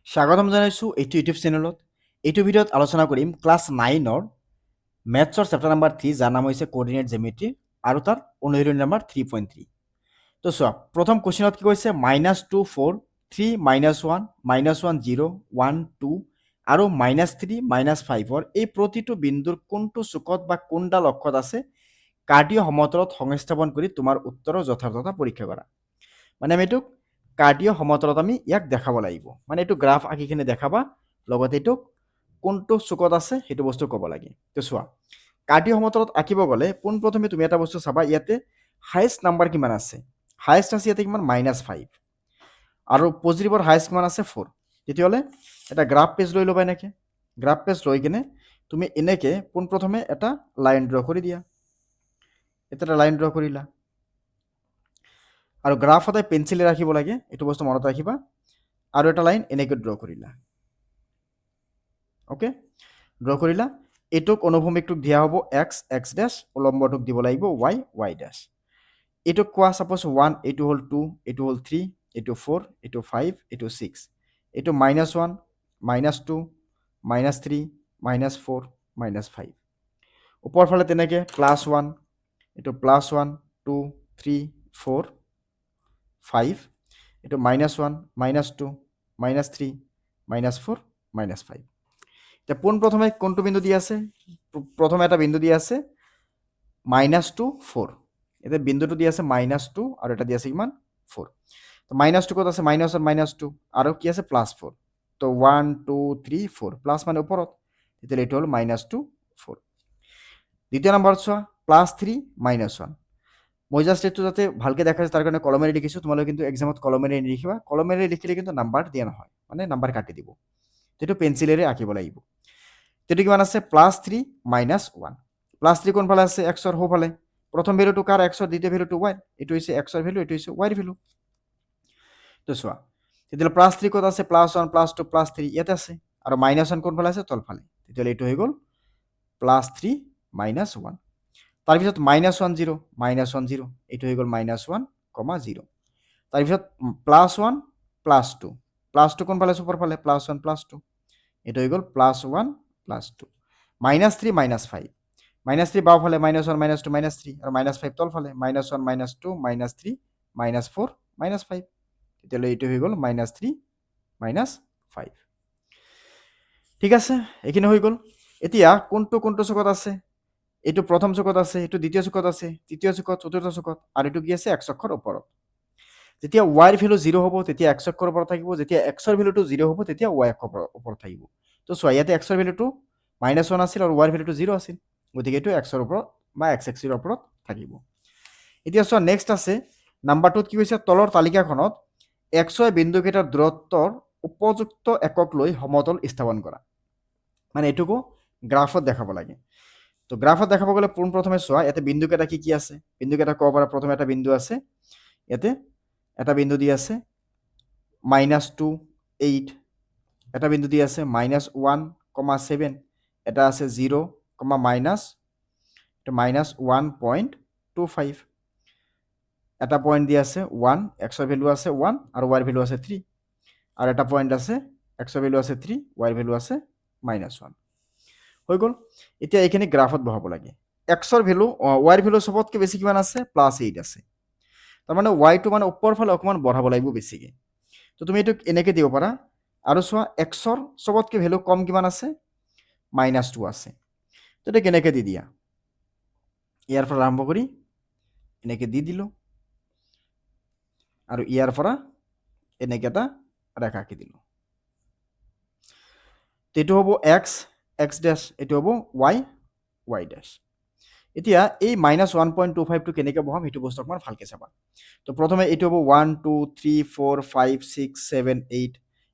স্বাগতম জানাইছোঁ এইটো ইউটিউব চেনেলত। এইটো ভিডিঅ'ত আলোচনা কৰিম ক্লাছ 9ৰ মেথছৰ চেপ্টাৰ নাম্বাৰ 3 যাৰ নাম হৈছে কোঅৰ্ডিনেট জেমেট্ৰি আৰু তাৰ অনুশীলনী নাম্বাৰ 3.3। তো চোৱা, প্ৰথম কুৱেশ্যনত কি কৈছে -2 4 3 -1 -1 0 1 2 আৰু -3 -5ৰ এই প্ৰতিটো বিন্দুৰ কোনটো চুকত বা কোনডাল অক্ষত আছে কাৰ্ডিয় সমতলত সংস্থাপন কৰি তোমাৰ উত্তৰৰ যথাৰ্থতা পৰীক্ষা কৰা। মানে আমি এইটোক কাৰ্ডিয় সমতলত আমি ইয়াক দেখাব লাগিব, মানে এইটো গ্ৰাফ আঁকি কিনে দেখাবা, লগতে এইটোক কোনটো চুকত আছে সেইটো বস্তু ক'ব লাগে। তো চোৱা, কাৰ্ডিয় সমতলত আঁকিব গ'লে পোনপ্ৰথমে তুমি এটা বস্তু চাবা, ইয়াতে হাইয়েষ্ট নাম্বাৰ কিমান আছে। হাইয়েষ্ট আছে ইয়াতে কিমান -5 আৰু পজিটিভৰ হাইয়েষ্ট কিমান আছে 4। তেতিয়াহ'লে এটা গ্ৰাফ পেজ লৈ ল'বা, এনেকৈ গ্ৰাফ পেজ লৈ কিনে তুমি এনেকৈ পোনপ্ৰথমে এটা লাইন ড্ৰ কৰি দিয়া। এটা লাইন ড্ৰ কৰিলা আৰু গ্ৰাফ সদায় পেঞ্চিলে ৰাখিব লাগে, এইটো বস্তু মনত ৰাখিবা। আৰু এটা লাইন এনেকৈ ড্ৰ কৰিলা, অ'কে ড্ৰ কৰিলা। এইটোক অনুভূমিকটোক দিয়া হ'ব এক্স, এক্স ডেছ, উলম্বটোক দিব লাগিব ৱাই, ৱাই ডেছ। এইটোক কোৱা ছাপ'জ 1, এইটো হ'ল 2, এইটো হ'ল 3, এইটো 4, এইটো 5, এইটো 6, এইটো -1, -2, -3, -4, -5। ওপৰ ফালে তেনেকৈ +1, এইটো +1 2 3 4 5, এইটো -1 -2 -3 -4 -5। এতিয়া পোনপ্ৰথমে কোনটো বিন্দু দি আছে? প্ৰথমে এটা বিন্দু দি আছে -2 4। এতিয়া বিন্দুটো দি আছে -2 আৰু এটা দি আছে কিমান 4। তো -2 ক'ত আছে? -1 -2 আৰু কি আছে +4। তো 1 2 3 4, প্লাছ মানে ওপৰত, তেতিয়াহ'লে এইটো হ'ল -2 4। দ্বিতীয় নম্বৰত চোৱা +3 -1। মই জাষ্ট এইটো যাতে ভালকৈ দেখা যায় তাৰ কাৰণে কলমেৰে লিখিছোঁ, তোমালোকে কিন্তু এক্সামত কলমেৰে নিলিখিবা। কলমেৰে লিখিলে কিন্তু নাম্বাৰ দিয়া নহয়, মানে নাম্বাৰ কাটি দিব। সেইটো পেঞ্চিলেৰে আঁকিব লাগিব। তেতিয়া কিমান আছে? +3 -1। +3 কোনফালে আছে? এক্সৰ সোঁফালে। প্ৰথম ভেলুটো কাৰ? এক্সৰ। দ্বিতীয় ভেলুটো ৱাই। এইটো হৈছে এক্সৰ ভেলু, এইটো হৈছে ৱাইৰ ভেলু। তো চোৱা, তেতিয়াহ'লে +3 ক'ত আছে? +1 +2 +3 ইয়াতে আছে। আৰু -1 কোনফালে আছে? তলফালে। তেতিয়াহ'লে এইটো হৈ গ'ল +3 -1। তাৰপিছত -1 0, -1 0, এইটো হৈ গ'ল -1, 0। তাৰপিছত +1 +2, +2 কোনফালে আছে? ওপৰফালে। +1 +2, এইটো হৈ গ'ল +1 +2। -3 -5, -3 বাওঁফালে, -1 -2 -3 আৰু -5 তলফালে। -1 -2 -3 -4 -5, তেতিয়াহ'লে এইটো হৈ গ'ল -3 -5। ঠিক আছে, এইখিনি হৈ গ'ল। এতিয়া কোনটো কোনটো চুকত আছে? এইটো প্ৰথম চুকত আছে, এইটো দ্বিতীয় চুকত আছে, তৃতীয় চুকত, চতুৰ্থ চুকত, আৰু এইটো কি আছে? এক্স অক্ষৰ ওপৰত। যেতিয়া ৱাইৰ ভেলু 0 হ'ব তেতিয়া এক্স অক্ষৰ ওপৰত থাকিব, যেতিয়া এক্সৰ ভেলুটো 0 হ'ব তেতিয়া ৱাই অক্ষৰ ওপৰত থাকিব। তো চোৱা, ইয়াতে এক্সৰ ভেলুটো -1 আছিল আৰু ৱাইৰ ভেলুটো 0 আছিল, গতিকে এইটো এক্সৰ ওপৰত বা এক্স এক্সিৰ ওপৰত থাকিব। এতিয়া চোৱা, নেক্সট আছে নাম্বাৰ 2ত কি কৈছে? তলৰ তালিকাখনত এক্সই বিন্দুকেইটাৰ দূৰত্বৰ উপযুক্ত একক লৈ সমতল স্থাপন কৰা। মানে এইটোকো গ্ৰাফত দেখাব লাগে। তো গ্ৰাফত দেখাব গ'লে পোনপ্ৰথমে চোৱা, ইয়াতে বিন্দুকেইটা কি কি আছে? বিন্দুকেইটা ক'ব পাৰা। প্ৰথমে এটা বিন্দু আছে, ইয়াতে এটা বিন্দু দি আছে -2 8, এটা বিন্দু দি আছে -1, 7, এটা আছে 0, -1.25, এটা পইণ্ট দি আছে 1, এক্সৰ ভেলু আছে 1 আৰু ৱাইৰ ভেলু আছে 3, আৰু এটা পইণ্ট আছে এক্সৰ ভেলু আছে 3, ৱাইৰ ভেলু আছে -1। হৈ গ'ল। এতিয়া এইখিনি গ্ৰাফত বহাব লাগে। এক্সৰ ভেলু, ৱাইৰ ভেলু চবতকৈ বেছি কিমান আছে? +8 আছে। তাৰমানে ৱাইটো মানে ওপৰ ফালে অকণমান বঢ়াব লাগিব বেছিকৈ। তো তুমি এইটোক এনেকৈ দিব পাৰা। আৰু চোৱা, এক্সৰ চবতকৈ ভেলু কম কিমান আছে? -2 আছে। তো এইটো কেনেকৈ দি দিয়া? ইয়াৰ পৰা আৰম্ভ কৰি এনেকৈ দি দিলোঁ, আৰু ইয়াৰ পৰা এনেকৈ এটা ৰেখা আঁকি দিলোঁ। এইটো হ'ব এক্স, এক্স ডেছ, এইটো হ'ব ৱাই, ৱাই ডেছ। এতিয়া এই -1.25টো কেনেকৈ বহাম সেইটো বস্তু অকণমান ভালকৈ চাবা। তো প্ৰথমে এইটো হ'ব 1 2 3 4 5 6 7 8,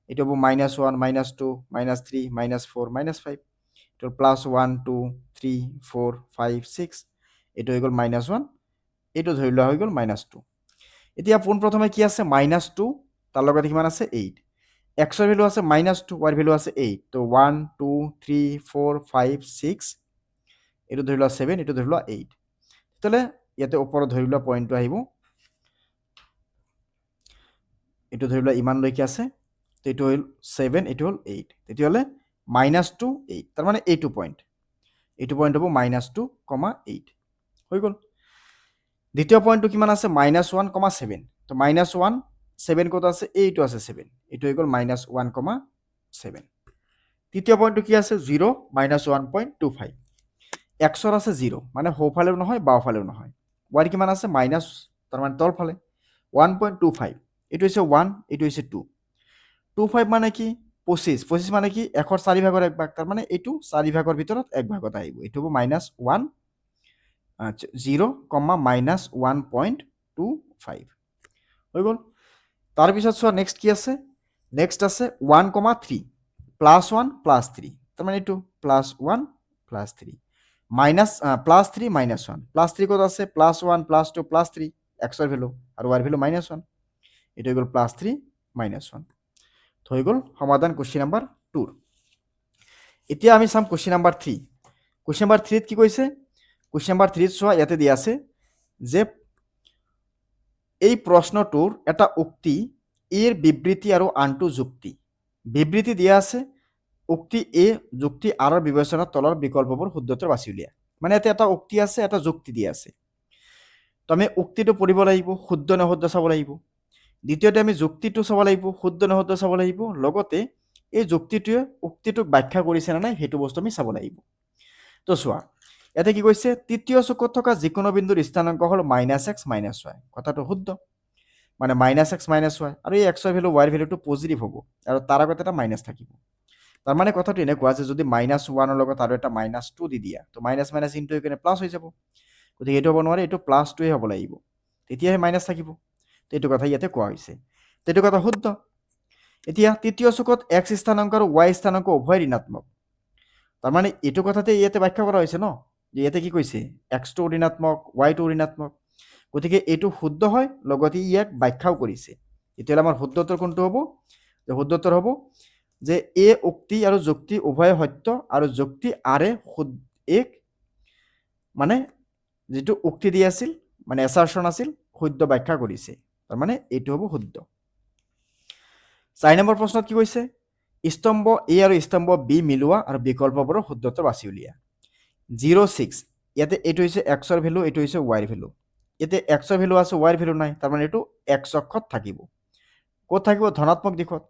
এইটো হ'ব -1 -2 -3 -4 -5, এইটো +1 2 3 4 5 6, এইটো হৈ গ'ল -1, এইটো ধৰি লোৱা হৈ গ'ল -2। এতিয়া পোনপ্ৰথমে কি আছে? -2, তাৰ লগতে কিমান আছে? 8। এক্সৰ ভেলু আছে -2, ৱাইৰ ভেলু আছে 8। তো 1 2 3 4 5 6, এইটো ধৰি লোৱা 7, এইটো ধৰি লোৱা 8। তেতিয়াহ'লে ইয়াতে ওপৰত ধৰি লোৱা পইণ্টটো আহিব, এইটো ধৰি লোৱা ইমানলৈকে আছে, তো এইটো হ'ল 7, এইটো হ'ল 8, তেতিয়াহ'লে -2 8, তাৰমানে এইটো পইণ্ট হ'ব -2, 8 হৈ গ'ল। দ্বিতীয় পইণ্টটো কিমান আছে -1, 7, তো -1 7 ক'ত আছে, এইটো আছে 7, এইটো হৈ গ'ল -1, 7। তৃতীয় পইণ্টটো কি আছে 0 -1.25, এক্সৰ আছে 0, মানে সোঁফালেও নহয় বাওঁফালেও নহয়। ৱাই কিমান আছে মাইনাছ, তাৰমানে তলফালে 1.25, এইটো হৈছে 1, এইটো হৈছে 2, 25 মানে কি 25, 25 মানে কি 100ৰ 4 ভাগৰ 1 ভাগ, তাৰমানে এইটো 4 ভাগৰ ভিতৰত 1 ভাগত আহিব, এইটো হ'ব -1 0, -1.25 হৈ গ'ল। তাৰপিছত চোৱা নেক্সট কি আছে, নেক্সট আছে 1, 3 +1 +3, তাৰমানে এইটো +1 +3 +3 -1, +3 ক'ত আছে +1 +2 +3, এক্সৰ ভেলু আৰু ৱাইৰ ভেলু -1, এইটো হৈ গ'ল +3 -1 হৈ গ'ল সমাধান কুৱেশ্যন নাম্বাৰ 2। এতিয়া আমি চাম কুৱেশ্যন নাম্বাৰ 3। কুৱেশ্যন নাম্বাৰ 3ত কি কৈছে, কুৱেশ্যন নাম্বাৰ 3ত চোৱা ইয়াতে দিয়া আছে যে এই প্ৰশ্নটোৰ এটা উক্তি, এৰ বিবৃতি আৰু আনটো যুক্তি। বিবৃতি দিয়া আছে উক্তি এ যুক্তি আৰৰ বিবেচনাত তলৰ বিকল্পবোৰ শুদ্ধতৰ বাছি উলিয়া। মানে ইয়াতে এটা উক্তি আছে, এটা যুক্তি দিয়া আছে, তো আমি উক্তিটো পঢ়িব লাগিব, শুদ্ধ নশুদ্ধ চাব লাগিব। দ্বিতীয়তে আমি যুক্তিটো চাব লাগিব, শুদ্ধ নশুদ্ধ চাব লাগিব, লগতে এই যুক্তিটোৱে উক্তিটোক ব্যাখ্যা কৰিছে নে নাই সেইটো বস্তু আমি চাব লাগিব। তো চোৱা ইয়াতে কি কৈছে, তৃতীয় চুকত থকা যিকোনো বিন্দুৰ স্থানাংক হ'ল -x -y, কথাটো শুদ্ধ, মানে -x -y, আৰু এই এক্সৰ ভেলু ৱাইৰ ভেলুটো পজিটিভ হ'ব আৰু তাৰ আগত এটা মাইনাছ থাকিব। তাৰমানে কথাটো এনেকুৱা যে যদি -1ৰ লগত আৰু এটা -2 দি দিয়া, তো মাইনাছ মাইনাছ ইনটু হৈ কিনে প্লাছ হৈ যাব, গতিকে এইটো হ'ব নোৱাৰে, এইটো +2 হ'ব লাগিব, তেতিয়াহে মাইনাছ থাকিব। তো এইটো কথা ইয়াতে কোৱা হৈছে, তো এইটো কথা শুদ্ধ। এতিয়া তৃতীয় চুকত x স্থানাংক আৰু y স্থানাংক উভয় ঋণাত্মক, তাৰমানে এইটো কথাতে ইয়াতে ব্যাখ্যা কৰা হৈছে ন, যে ইয়াতে কি কৈছে এক্সটো ঋণাত্মক ৱাইটো ঋণাত্মক, গতিকে এইটো শুদ্ধ হয়, লগতে ইয়াক ব্যাখ্যাও কৰিছে। তেতিয়াহ'লে আমাৰ শুদ্ধতৰ কোনটো হ'ব, যে শুদ্ধতৰ হ'ব যে এ উক্তি আৰু যুক্তি উভয় সত্য আৰু যুক্তি আৰে এক মানে যিটো উক্তি দি আছিল, মানে এছাৰশ্যন আছিল, শুদ্ধ ব্যাখ্যা কৰিছে, তাৰমানে এইটো হ'ব শুদ্ধ। 4 নম্বৰ প্ৰশ্নত কি কৈছে, স্তম্ভ এ আৰু স্তম্ভ বি মিলোৱা আৰু বিকল্পবোৰৰ শুদ্ধত্ব বাছি উলিয়া। 0, 6, ইয়াতে এইটো হৈছে এক্সৰ ভেলু, এইটো হৈছে ৱাইৰ ভেলু, ইয়াতে এক্সৰ ভেলু আছে ৱাইৰ ভেলু নাই, তাৰমানে এইটো এক্স অক্ষত থাকিব। ক'ত থাকিব, ধনাত্মক দিশত,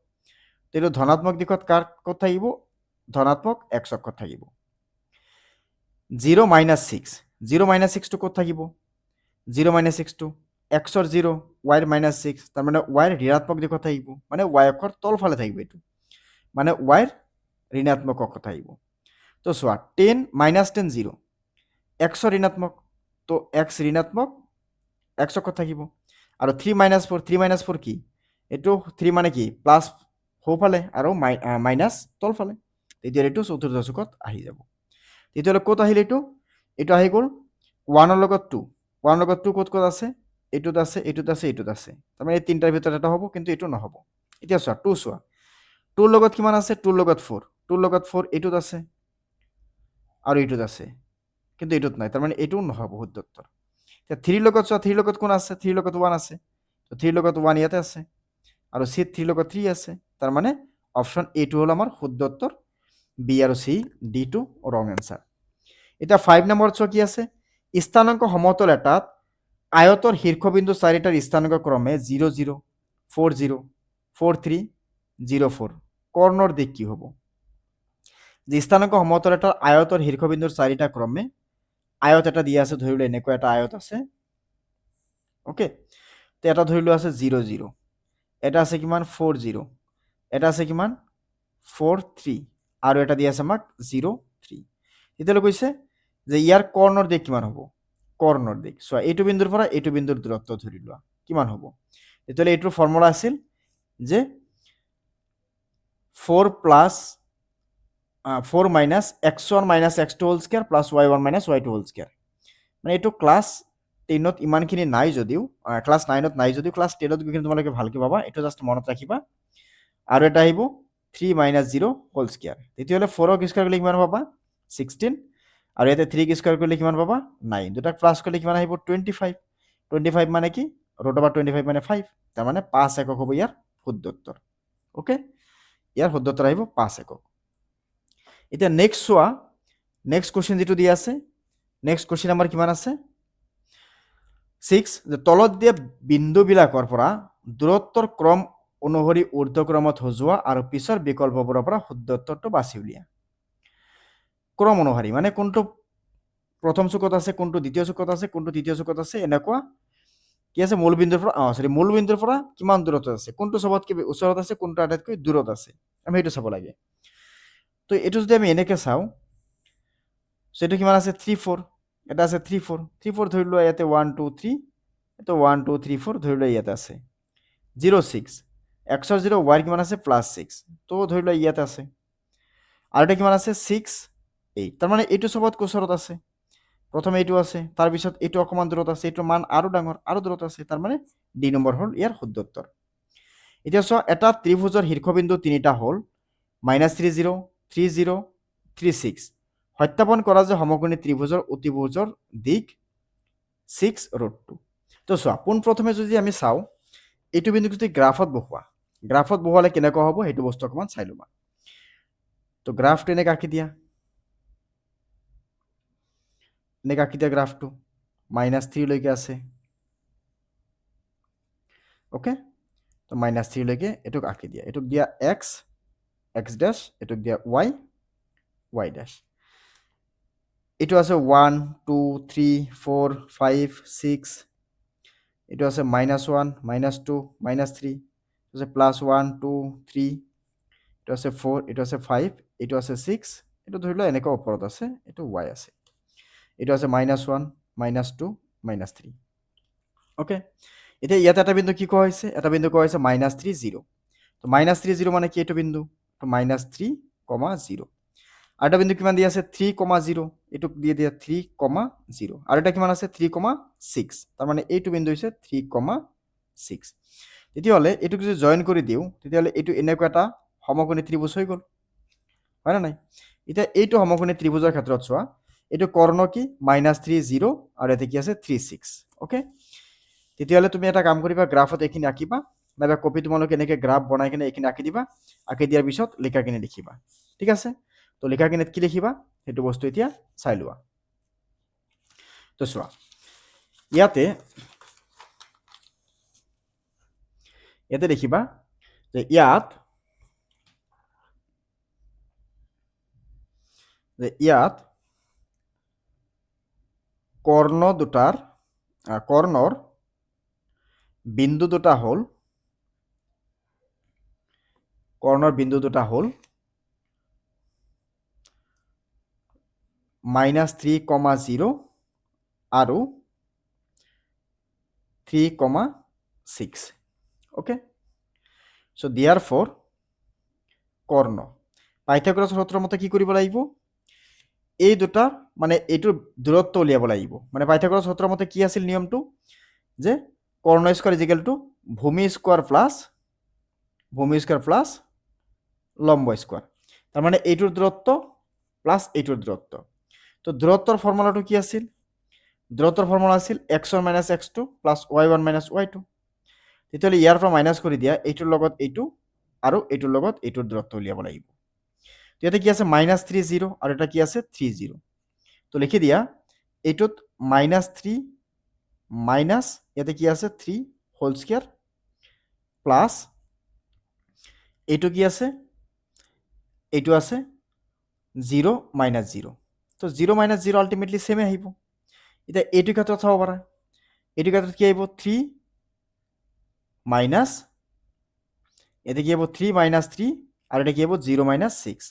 এইটো ধনাত্মক দিশত ক'ত থাকিব, ধনাত্মক এক্স অক্ষত থাকিব। 0, -6, 0, -6টো ক'ত থাকিব, 0, -6টো এক্সৰ 0 ৱাইৰ -6, তাৰমানে ৱাইৰ ঋণাত্মক দিশত থাকিব, মানে ৱাই অক্ষৰ তলফালে থাকিব, এইটো মানে ৱাইৰ ঋণাত্মক অক্ষ থাকিব। তো চোৱা 10, -10 0, এক্সৰ ঋণাত্মক, তো এক্স ঋণাত্মক এক্স অক্ষত থাকিব। আৰু 3, -4, 3, -4 কি, এইটো 3 মানে কি প্লাছ সোঁফালে আৰু মাইনাছ তলফালে, তেতিয়াহ'লে এইটো চতুৰ্থ চুকত আহি যাব। তেতিয়াহ'লে ক'ত আহিল এইটো, এইটো আহি গ'ল 1ৰ লগত 2, 1ৰ লগত 2 ক'ত ক'ত আছে, এইটোত আছে, এইটোত আছে, এইটোত আছে, তাৰমানে এই তিনিটাৰ ভিতৰত এটা হ'ব, কিন্তু এইটো নহ'ব। এতিয়া চোৱা 2 চোৱা, 2ৰ লগত কিমান আছে, 2ৰ লগত 4, 2ৰ লগত 4 এইটোত আছে আৰু এইটোত আছে, কিন্তু এইটোত নাই, তাৰমানে এইটোও নহ'ব শুদ্ধত্তৰ। এতিয়া 3ৰ লগত চোৱা, 3ৰ লগত কোন আছে, 3ৰ লগত 1 আছে, তো 3ৰ লগত 1 ইয়াতে আছে, আৰু চি 3ৰ লগত 3 আছে, তাৰমানে অপশ্যন এটো হ'ল আমাৰ শুদ্ধত্তৰ, বি আৰু চি ডিটো ৰং এনচাৰ। এতিয়া 5 নম্বৰত চোৱা কি আছে, স্থানাংক সমতল এটাত আয়তৰ শীৰ্ষবিন্দু চাৰিটাৰ স্থানাংক ক্ৰমে 0, 0, 4, 0, 4, 3, 0, 4, কৰ্ণৰ দিক কি হ'ব, যে স্থানাংক সমতল এটাৰ আয়তৰ শীৰ্ষবিন্দুৰ চাৰিটা ক্ৰমে, আয়ত এটা দিয়া আছে, ধৰি লোৱা এনেকুৱা এটা আয়ত আছে, ওকে, তো এটা ধৰি লোৱা আছে 0, 0, এটা আছে কিমান 4, 0, এটা আছে কিমান 4, 3, আৰু এটা দিয়া আছে আমাক 0, 3, তেতিয়াহ'লে কৈছে যে ইয়াৰ কৰ্ণৰ দিক কিমান হ'ব, কৰ্ণৰ দিক চোৱা, এইটো বিন্দুৰ পৰা এইটো বিন্দুৰ দূৰত্ব ধৰি লোৱা কিমান হ'ব, তেতিয়াহ'লে এইটোৰ ফৰ্মুলা আছিল যে 4 minus x1 minus x2 whole square plus y1 minus y2 whole square, মানে এইটো ক্লাছ 10ত ইমানখিনি নাই যদিও, ক্লাছ 9ত নাই যদিও ক্লাছ 10ত গৈ কিনে তোমালোকে ভালকৈ পাবা, এইটো জাষ্ট মনত ৰাখিবা। আৰু এটা আহিব 3 মাইনাছ 0 হোল স্কোয়াৰ, তেতিয়াহ'লে 4ক স্কোয়াৰ কৰিলে কিমান পাবা 16, আৰু ইয়াতে 3ক স্কোয়াৰ কৰিলে কিমান পাবা 9, দুটাক প্লাছ কৰিলে কিমান আহিব 25, 25 মানে কি √25 মানে 5, তাৰমানে 5 একক হ'ব ইয়াৰ শুদ্ধ উত্তৰ, অ'কে। ইয়াৰ শুদ্ধ উত্তৰ আহিব 5 একক। এতিয়া নেক্সট চোৱা, নেক্সট কুৱেশ্যন যিটো দিয়া আছে, নেক্সট কুৱেশ্যন আমাৰ কিমান আছে 6, যে তলত দিয়া বিন্দুবিলাকৰ পৰা দূৰত্বৰ ক্ৰম অনুসৰি ঊৰ্ধ্বক্ৰমত সজোৱা আৰু পিছৰ বিকল্পবোৰৰ পৰা শুদ্ধ উত্তৰটো বাছি উলিয়া। ক্ৰম অনুসৰি মানে কোনটো প্ৰথম চুকত আছে, কোনটো দ্বিতীয় চুকত আছে, কোনটো তৃতীয় চুকত আছে, এনেকুৱা কি আছে মূলবিন্দুৰ পৰা মূলবিন্দুৰ পৰা কিমান দূৰত আছে, কোনটো চবতকৈ ওচৰত আছে, কোনটো আটাইতকৈ দূৰত আছে, আমি সেইটো চাব লাগে। তো এইটো যদি আমি এনেকৈ চাওঁ, সেইটো কিমান আছে 3 4, এটা আছে 3 4, 3 4 ধৰি লোৱা ইয়াতে 1 2 3, এইটো 1 2 3 4 ধৰি লোৱা ইয়াতে আছে 0 6, এক্সৰ 0 ৱাইৰ কিমান আছে +6, তো ধৰি লোৱা ইয়াতে আছে, আৰু এটা কিমান আছে 6 8, তাৰমানে এইটো চবতকৈ ওচৰত আছে, প্ৰথমে এইটো আছে, তাৰপিছত এইটো অকণমান দূৰত আছে, এইটোৰ মান আৰু ডাঙৰ আৰু দূৰত আছে, তাৰমানে ডি নম্বৰ হ'ল ইয়াৰ শুদ্ধ উত্তৰ। এতিয়া চোৱা, এটা ত্ৰিভুজৰ শীৰ্ষবিন্দু তিনিটা হ'ল -3 0 3 0 3 6, সত্যাপন কৰা যে সমকোণী ত্ৰিভুজৰ অতিভুজৰ দিশ 6√2। তো চোৱা, পোনপ্ৰথমে যদি আমি চাওঁ, এইটো বিন্দুক যদি গ্ৰাফত বহুৱালে কেনেকুৱা হ'ব সেইটো বস্তু অকণমান চাই ল'বা। তো গ্ৰাফটো এনেকৈ আঁকি দিয়া, গ্ৰাফটো -3 লৈকে আছে, অ'কে। তো -3 লৈকে এইটোক আঁকি দিয়া, এইটোক দিয়া x ডেছ, এইটোক দিয়া y ডেছ। এইটো আছে 1 2 3 4 5 6, এইটো আছে -1 -2 -3, এইটো আছে +1 2 3, এইটো আছে 4, এইটো আছে 5, এইটো আছে 6, এইটো ধৰি লোৱা এনেকুৱা ওপৰত আছে, এইটো y আছে, এইটো আছে -1 -2 -3, অ'কে। এতিয়া ইয়াতে এটা বিন্দু কি কোৱা হৈছে, এটা বিন্দু কোৱা হৈছে -3 0, তো -3 0 মানে কি এইটো বিন্দু, তো -3, 0, আৰু এটা বিন্দু কিমান দিয়া আছে 3, 0, এইটোক দিয়ে দিয়া 3, 0, আৰু এটা কিমান আছে 3, 6, তাৰমানে এইটো বিন্দু হৈছে 3, 6। তেতিয়াহ'লে এইটোক যদি জইন কৰি দিওঁ, তেতিয়াহ'লে এইটো এনেকুৱা এটা সমকোণী ত্ৰিভুজ হৈ গ'ল, হয় নে নাই? এতিয়া এইটো সমকোণী ত্ৰিভুজৰ ক্ষেত্ৰত চোৱা, এইটো কৰ্ণ কি -3 0, আৰু ইয়াতে কি আছে 3 6, অ'কে। তেতিয়াহ'লে তুমি এটা কাম কৰিবা, গ্ৰাফত এইখিনি আঁকিবা, নাইবা কপি তোমালোকে এনেকৈ গ্ৰাফ বনাই কিনে এইখিনি আঁকি দিবা, আঁকি দিয়াৰ পিছত লিখাখিনি লিখিবা, ঠিক আছে। তো লিখাখিনিত কি লিখিবা সেইটো বস্তু এতিয়া চাই লোৱা। তো চোৱা, ইয়াতে দেখিবা যে ইয়াত কৰ্ণৰ বিন্দু দুটা হ'ল -3, 0 আৰু 3, 6, অ'কে। চ' দিয়াৰ ফৰ কৰ্ণ পাইথাগোৰাছৰ সূত্ৰৰ মতে কি কৰিব লাগিব, এই দুটা মানে এইটোৰ দূৰত্ব উলিয়াব লাগিব। মানে পাইথাগোৰাছৰ সূত্ৰৰ মতে কি আছিল নিয়মটো, যে কৰ্ণ স্কোৱাৰ ইজ ইকুৱেল টু ভূমি স্কোৱাৰ প্লাছ লম্ব স্কোৱাৰ, তাৰমানে এইটোৰ দূৰত্ব প্লাছ এইটোৰ দূৰত্ব। তো দূৰত্বৰ ফৰ্মুলাটো কি আছিল, দূৰত্বৰ ফৰ্মুলা আছিল x1 - x2 plus y1 - y2। তেতিয়াহ'লে ইয়াৰ পৰা মাইনাছ কৰি দিয়া, এইটোৰ লগত এইটো আৰু এইটোৰ লগত এইটোৰ দূৰত্ব উলিয়াব লাগিব। ইয়াতে কি আছে -3 0, আৰু এটা কি আছে 3 0। তো লিখি দিয়া, এইটোত -3 মাইনাছ ইয়াতে কি আছে 3 হোল স্কোয়াৰ প্লাছ এইটো কি আছে, এইটো আছে 0 - 0। তো 0 - 0 আল্টিমেটলি সেমে আহিব। এতিয়া এইটো ক্ষেত্ৰত চাব পাৰা, এইটো ক্ষেত্ৰত কি আহিব 3 মাইনাছ, এতে কি হ'ব 3 - 3, আর এটা কি হ'ব 0 - 6।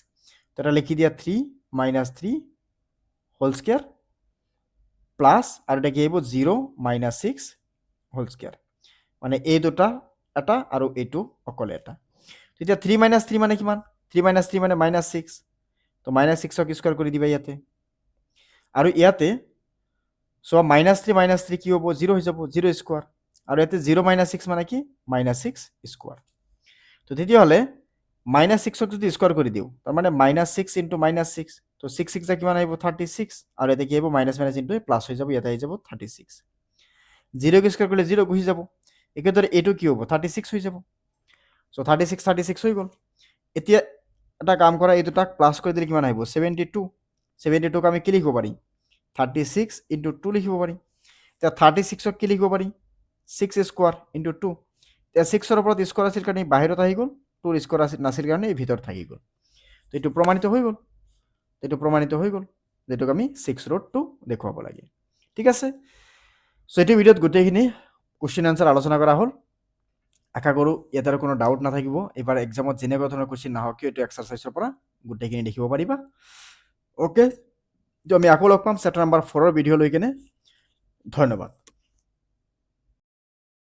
তো এটা লিখি দিয়া 3 - 3 হোল স্কোয়ার প্লাস, আর এটা কি হ'ব 0 - 6 হোল স্কোয়ার। মানে এই দুটা এটা আৰু এইটো অকলে এটা। তেতিয়া 3 - 3 মানে কিমান, 3 - 3 মানে -6। তো -6ক স্কোয়ার কৰি দিবা ইয়াতে, আৰু ইয়াতে সব -3 - 3 কি হ'ব 0 হৈ যাব, 0 স্কোয়ার, আৰু ইয়াতে 0 - 6 মানে কি -6 স্কোয়াৰ। তো তেতিয়াহ'লে -6ক যদি স্কোয়াৰ কৰি দিওঁ, তাৰমানে -6 ইন্টু -6, তো 6 6 কিমান আহিব 36, আৰু ইয়াতে কি আহিব মাইনাছ মাইনাছ ইন্টু প্লাছ হৈ যাব, ইয়াতে আহি যাব 36। 0ক স্কোয়ার করলে 0 গুচি যাব, একেদৰে এইটো কি হ'ব 36 হৈ যাব। চ' 36 36 হৈ গ'ল। এতিয়া এটা কাম কৰা, এই দুটাক প্লাছ কৰি দিলে কিমান আহিব 72। 72ক আমি কি লিখিব পাৰিম 36 ইনটু 2 লিখিব পাৰিম। এতিয়া 36ক কি লিখিব পাৰিম 6 স্কোৱাৰ ইনটু 2। এতিয়া 6ৰ ওপৰত স্কোৱাৰ আছিল কাৰণে বাহিৰত আহি গ'ল, 2ৰ স্কোৱাৰ নাছিল কাৰণে এই ভিতৰত থাকি গ'ল। তো এইটো প্ৰমাণিত হৈ গ'ল, যেটোক আমি 6 ৰুট 2 দেখুৱাব লাগে। ঠিক আছে, চ' এইটো ভিডিঅ'ত গোটেইখিনি কুৱেশ্যন আনচাৰ আলোচনা কৰা হ'ল। আশা কৰোঁ ইয়াত আৰু কোনো ডাউট নাথাকিব। এইবাৰ এক্সামত যেনেকুৱা ধৰণৰ কুৱেশ্যন নাহক কিয় এইটো এক্সাৰচাইজৰ পৰা গোটেইখিনি দেখিব পাৰিবা। অ'কে, তো আমি আকৌ লগ পাম চেপ্টাৰ নম্বৰ 4ৰ ভিডিঅ' লৈ কেনে। ধন্যবাদ।